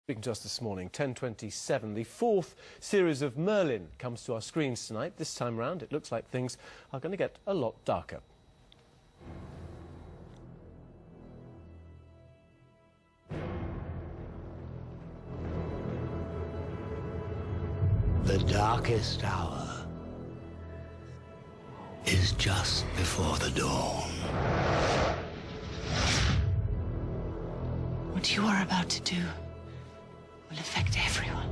Speaking to us this morning, 10:27. The fourth series of Merlin comes to our screens tonight. This time round, it looks like things are going to get a lot darker. The darkest hour is just before the dawn. What you are about to do will affect everyone.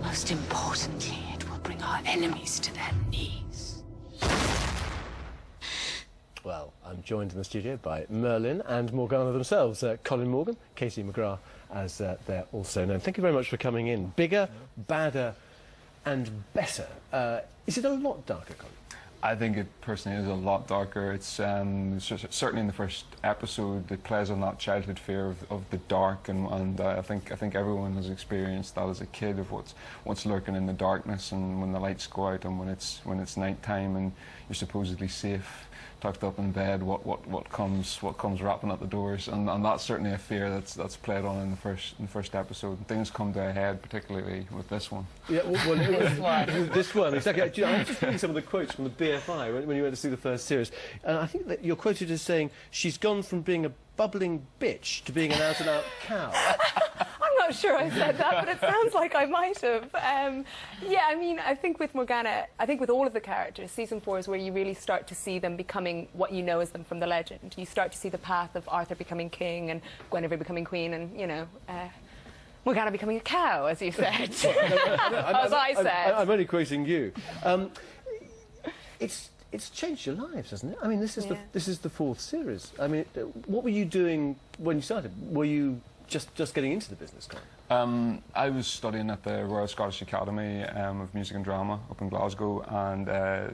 Most importantly, it will bring our enemies to their knees. Well, I'm joined in the studio by Merlin and Morgana themselves, Colin Morgan, Katie McGrath, as they're also known. Thank you very much for coming in. Bigger, badder and better. Is it a lot darker, Colin? I think it personally is a lot darker. It's certainly in the first episode it plays on that childhood fear of the dark, and I think everyone has experienced that as a kid, of what's lurking in the darkness, and when the lights go out and when it's night time and you're supposedly safe, tucked up in bed, what comes rapping at the doors, and that's certainly a fear that's played on in the first episode. And things come to a head, particularly with this one. Yeah, well, this one exactly. I was just reading some of the quotes from the BFI when you went to see the first series, and I think that you're quoted as saying she's gone from being a bubbling bitch to being an out-and-out cow. I'm not sure I said that, but it sounds like I might have. Yeah, I mean, I think with Morgana, I think with all of the characters, season 4 is where you really start to see them becoming what you know as them from the legend. You start to see the path of Arthur becoming king and Guinevere becoming queen, and, you know, Morgana becoming a cow, as you said. As I said. I'm only quoting you. It's changed your lives, hasn't it? I mean, this is the fourth series. I mean, what were you doing when you started? Were you just getting into the business, Colin? I was studying at the Royal Scottish Academy of Music and Drama up in Glasgow, and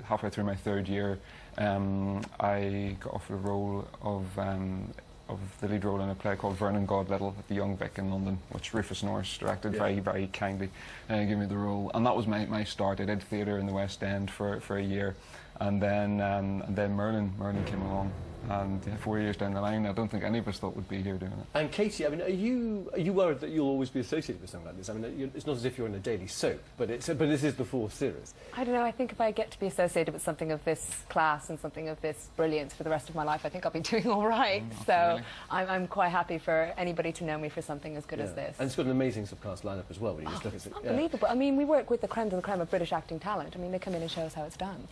halfway through my third year, I got offered a role of the lead role in a play called Vernon Godlittle at the Young Vic in London, which Rufus Norris directed very kindly, gave me the role, and that was my start. I did theatre in the West End for a year, and then Merlin came along. And 4 years down the line, I don't think any of us thought we'd be here doing it. And Katie, I mean, are you worried that you'll always be associated with something like this? I mean, it's not as if you're in a daily soap, but this is the fourth series. I don't know, I think if I get to be associated with something of this class and something of this brilliance for the rest of my life, I think I'll be doing all right. So I'm quite happy for anybody to know me for something as good as this. And it's got an amazing subcast lineup as well. When you just look at it. Unbelievable. I mean, we work with the creme de la creme of British acting talent. I mean, they come in and show us how it's done.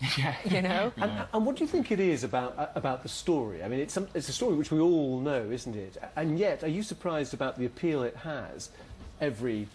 You know? And what do you think it is about the story? I mean, it's a story which we all know, isn't it? And yet, are you surprised about the appeal it has every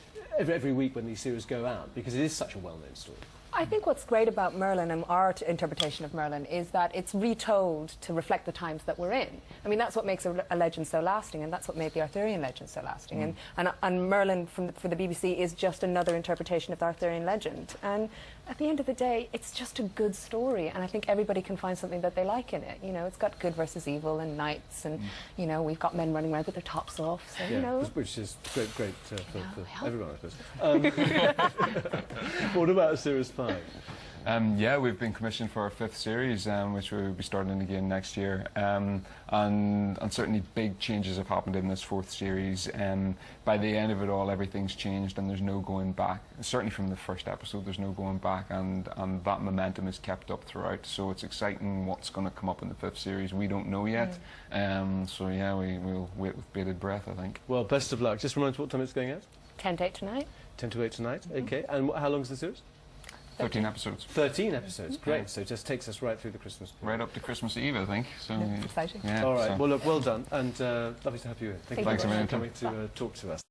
week when these series go out? Because it is such a well-known story. I think what's great about Merlin and our interpretation of Merlin is that it's retold to reflect the times that we're in. I mean, that's what makes a legend so lasting, and that's what made the Arthurian legend so lasting. And Merlin for the BBC is just another interpretation of the Arthurian legend. And at the end of the day, it's just a good story, and I think everybody can find something that they like in it. You know, it's got good versus evil and knights, and, you know, we've got men running around with their tops off, so, you know. Which is great for everyone, I suppose. What about Series 5? Yeah, we've been commissioned for our 5th series, which we'll be starting again next year. And certainly big changes have happened in this 4th series. By the end of it all, everything's changed and there's no going back. Certainly from the first episode, there's no going back, and that momentum is kept up throughout. So it's exciting what's going to come up in the 5th series. We don't know yet. So yeah, we'll wait with bated breath, I think. Well, best of luck. Just remind us what time it's going out? 10 to 8 tonight. 10 to 8 tonight, OK. And how long is the series? 13 episodes. 13 episodes, great. So it just takes us right through the Christmas period. Right up to Christmas Eve, I think. So exciting. Yeah, all right, well, look, well done, and lovely to have you in. Thanks a million for coming to talk to us.